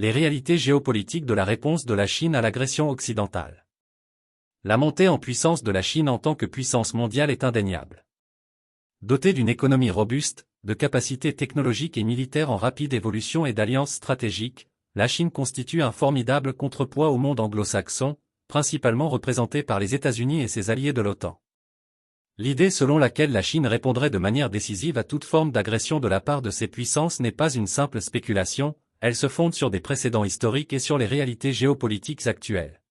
Les réalités géopolitiques de la réponse de la Chine à l'agression occidentale. La montée en puissance de la Chine en tant que puissance mondiale est indéniable. Dotée d'une économie robuste, de capacités technologiques et militaires en rapide évolution et d'alliances stratégiques, la Chine constitue un formidable contrepoids au monde anglo-saxon, principalement représenté par les États-Unis et ses alliés de l'OTAN. L'idée selon laquelle la Chine répondrait de manière décisive à toute forme d'agression de la part de ces puissances n'est pas une simple spéculation, elle se fonde sur des précédents historiques et sur les réalités géopolitiques actuelles.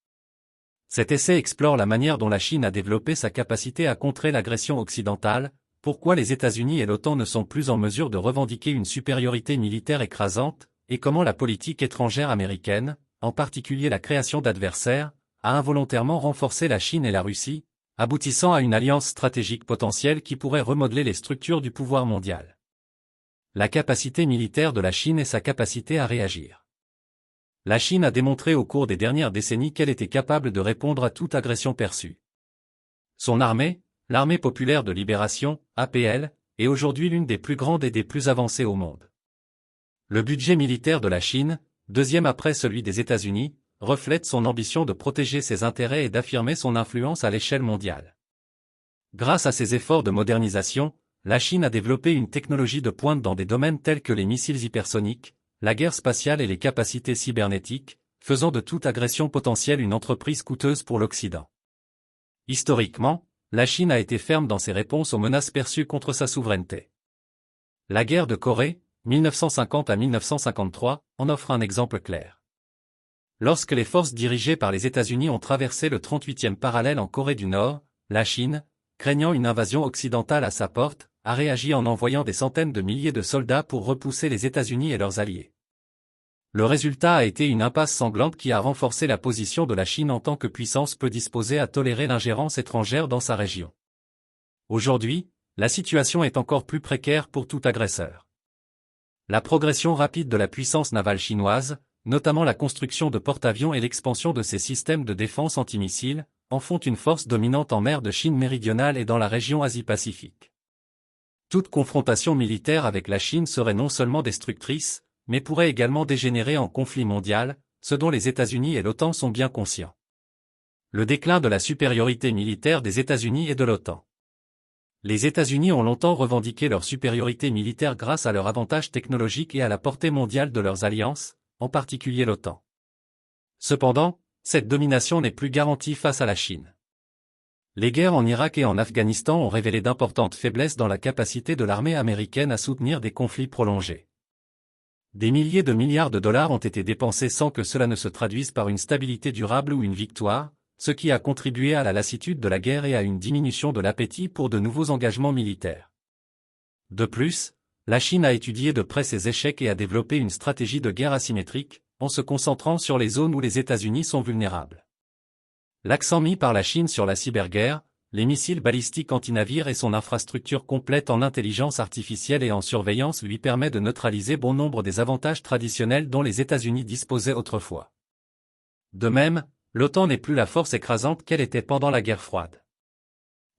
Cet essai explore la manière dont la Chine a développé sa capacité à contrer l'agression occidentale, pourquoi les États-Unis et l'OTAN ne sont plus en mesure de revendiquer une supériorité militaire écrasante, et comment la politique étrangère américaine, en particulier la création d'adversaires, a involontairement renforcé la Chine et la Russie, aboutissant à une alliance stratégique potentielle qui pourrait remodeler les structures du pouvoir mondial. La capacité militaire de la Chine et sa capacité à réagir. La Chine a démontré au cours des dernières décennies qu'elle était capable de répondre à toute agression perçue. Son armée, l'Armée populaire de libération, APL, est aujourd'hui l'une des plus grandes et des plus avancées au monde. Le budget militaire de la Chine, deuxième après celui des États-Unis, reflète son ambition de protéger ses intérêts et d'affirmer son influence à l'échelle mondiale. Grâce à ses efforts de modernisation, la Chine a développé une technologie de pointe dans des domaines tels que les missiles hypersoniques, la guerre spatiale et les capacités cybernétiques, faisant de toute agression potentielle une entreprise coûteuse pour l'Occident. Historiquement, la Chine a été ferme dans ses réponses aux menaces perçues contre sa souveraineté. La guerre de Corée, 1950 à 1953, en offre un exemple clair. Lorsque les forces dirigées par les États-Unis ont traversé le 38e parallèle en Corée du Nord, la Chine, craignant une invasion occidentale à sa porte, a réagi en envoyant des centaines de milliers de soldats pour repousser les États-Unis et leurs alliés. Le résultat a été une impasse sanglante qui a renforcé la position de la Chine en tant que puissance peu disposée à tolérer l'ingérence étrangère dans sa région. Aujourd'hui, la situation est encore plus précaire pour tout agresseur. La progression rapide de la puissance navale chinoise, notamment la construction de porte-avions et l'expansion de ses systèmes de défense antimissiles, en font une force dominante en mer de Chine méridionale et dans la région Asie-Pacifique. Toute confrontation militaire avec la Chine serait non seulement destructrice, mais pourrait également dégénérer en conflit mondial, ce dont les États-Unis et l'OTAN sont bien conscients. Le déclin de la supériorité militaire des États-Unis et de l'OTAN. Les États-Unis ont longtemps revendiqué leur supériorité militaire grâce à leur avantage technologique et à la portée mondiale de leurs alliances, en particulier l'OTAN. Cependant, cette domination n'est plus garantie face à la Chine. Les guerres en Irak et en Afghanistan ont révélé d'importantes faiblesses dans la capacité de l'armée américaine à soutenir des conflits prolongés. Des milliers de milliards de dollars ont été dépensés sans que cela ne se traduise par une stabilité durable ou une victoire, ce qui a contribué à la lassitude de la guerre et à une diminution de l'appétit pour de nouveaux engagements militaires. De plus, la Chine a étudié de près ses échecs et a développé une stratégie de guerre asymétrique, en se concentrant sur les zones où les États-Unis sont vulnérables. L'accent mis par la Chine sur la cyberguerre, les missiles balistiques antinavires et son infrastructure complète en intelligence artificielle et en surveillance lui permet de neutraliser bon nombre des avantages traditionnels dont les États-Unis disposaient autrefois. De même, l'OTAN n'est plus la force écrasante qu'elle était pendant la guerre froide.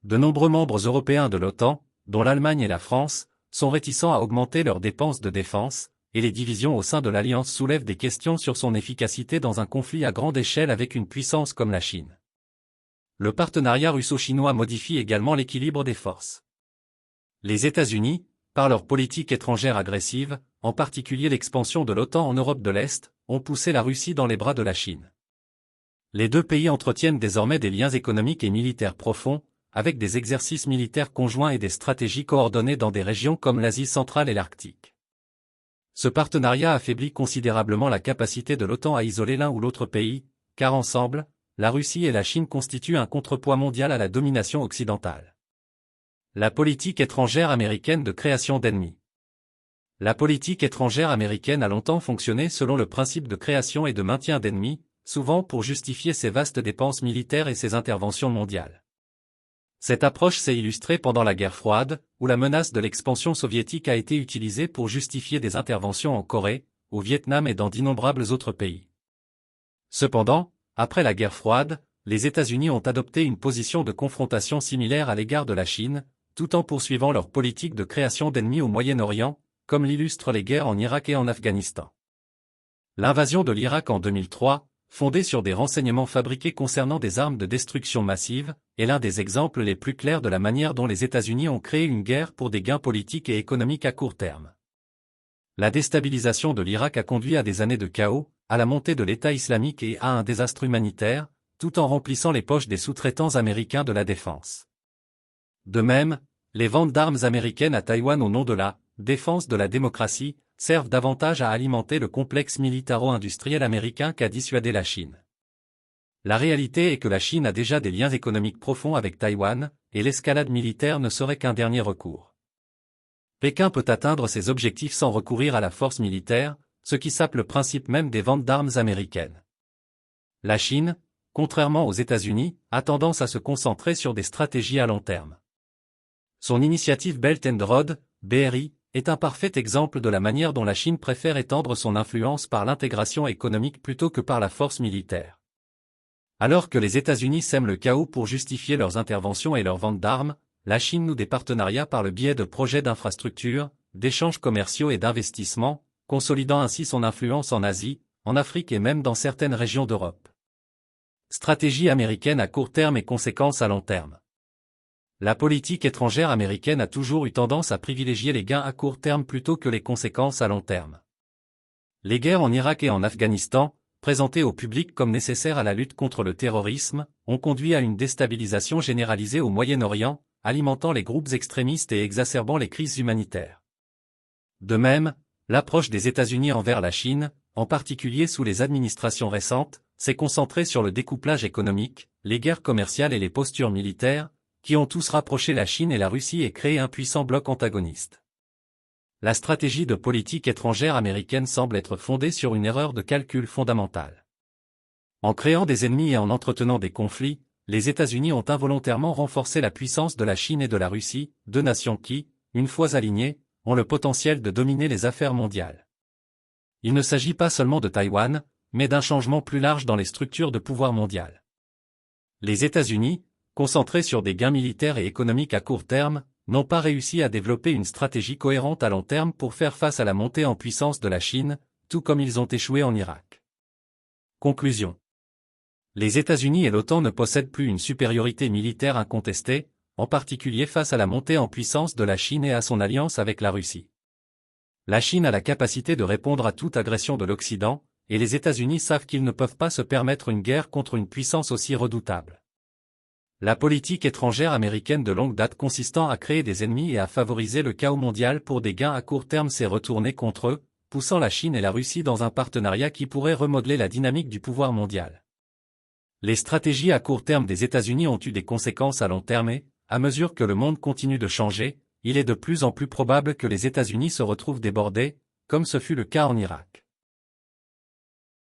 De nombreux membres européens de l'OTAN, dont l'Allemagne et la France, sont réticents à augmenter leurs dépenses de défense, et les divisions au sein de l'Alliance soulèvent des questions sur son efficacité dans un conflit à grande échelle avec une puissance comme la Chine. Le partenariat russo-chinois modifie également l'équilibre des forces. Les États-Unis, par leur politique étrangère agressive, en particulier l'expansion de l'OTAN en Europe de l'Est, ont poussé la Russie dans les bras de la Chine. Les deux pays entretiennent désormais des liens économiques et militaires profonds, avec des exercices militaires conjoints et des stratégies coordonnées dans des régions comme l'Asie centrale et l'Arctique. Ce partenariat affaiblit considérablement la capacité de l'OTAN à isoler l'un ou l'autre pays, car ensemble, la Russie et la Chine constituent un contrepoids mondial à la domination occidentale. La politique étrangère américaine de création d'ennemis. La politique étrangère américaine a longtemps fonctionné selon le principe de création et de maintien d'ennemis, souvent pour justifier ses vastes dépenses militaires et ses interventions mondiales. Cette approche s'est illustrée pendant la guerre froide, où la menace de l'expansion soviétique a été utilisée pour justifier des interventions en Corée, au Vietnam et dans d'innombrables autres pays. Cependant, après la guerre froide, les États-Unis ont adopté une position de confrontation similaire à l'égard de la Chine, tout en poursuivant leur politique de création d'ennemis au Moyen-Orient, comme l'illustrent les guerres en Irak et en Afghanistan. L'invasion de l'Irak en 2003, fondée sur des renseignements fabriqués concernant des armes de destruction massive, est l'un des exemples les plus clairs de la manière dont les États-Unis ont créé une guerre pour des gains politiques et économiques à court terme. La déstabilisation de l'Irak a conduit à des années de chaos, à la montée de l'État islamique et à un désastre humanitaire, tout en remplissant les poches des sous-traitants américains de la défense. De même, les ventes d'armes américaines à Taïwan au nom de la « défense de la démocratie » servent davantage à alimenter le complexe militaro-industriel américain qu'à dissuader la Chine. La réalité est que la Chine a déjà des liens économiques profonds avec Taïwan, et l'escalade militaire ne serait qu'un dernier recours. Pékin peut atteindre ses objectifs sans recourir à la force militaire, ce qui sape le principe même des ventes d'armes américaines. La Chine, contrairement aux États-Unis, a tendance à se concentrer sur des stratégies à long terme. Son initiative Belt and Road, BRI, est un parfait exemple de la manière dont la Chine préfère étendre son influence par l'intégration économique plutôt que par la force militaire. Alors que les États-Unis sèment le chaos pour justifier leurs interventions et leurs ventes d'armes, la Chine noue des partenariats par le biais de projets d'infrastructures, d'échanges commerciaux et d'investissements, consolidant ainsi son influence en Asie, en Afrique et même dans certaines régions d'Europe. Stratégie américaine à court terme et conséquences à long terme. La politique étrangère américaine a toujours eu tendance à privilégier les gains à court terme plutôt que les conséquences à long terme. Les guerres en Irak et en Afghanistan, présentées au public comme nécessaires à la lutte contre le terrorisme, ont conduit à une déstabilisation généralisée au Moyen-Orient, alimentant les groupes extrémistes et exacerbant les crises humanitaires. De même, l'approche des États-Unis envers la Chine, en particulier sous les administrations récentes, s'est concentrée sur le découplage économique, les guerres commerciales et les postures militaires, qui ont tous rapproché la Chine et la Russie et créé un puissant bloc antagoniste. La stratégie de politique étrangère américaine semble être fondée sur une erreur de calcul fondamentale. En créant des ennemis et en entretenant des conflits, les États-Unis ont involontairement renforcé la puissance de la Chine et de la Russie, deux nations qui, une fois alignées, ont le potentiel de dominer les affaires mondiales. Il ne s'agit pas seulement de Taïwan, mais d'un changement plus large dans les structures de pouvoir mondial. Les États-Unis, concentrés sur des gains militaires et économiques à court terme, n'ont pas réussi à développer une stratégie cohérente à long terme pour faire face à la montée en puissance de la Chine, tout comme ils ont échoué en Irak. Conclusion. Les États-Unis et l'OTAN ne possèdent plus une supériorité militaire incontestée, en particulier face à la montée en puissance de la Chine et à son alliance avec la Russie. La Chine a la capacité de répondre à toute agression de l'Occident, et les États-Unis savent qu'ils ne peuvent pas se permettre une guerre contre une puissance aussi redoutable. La politique étrangère américaine de longue date consistant à créer des ennemis et à favoriser le chaos mondial pour des gains à court terme s'est retournée contre eux, poussant la Chine et la Russie dans un partenariat qui pourrait remodeler la dynamique du pouvoir mondial. Les stratégies à court terme des États-Unis ont eu des conséquences à long terme et, à mesure que le monde continue de changer, il est de plus en plus probable que les États-Unis se retrouvent débordés, comme ce fut le cas en Irak.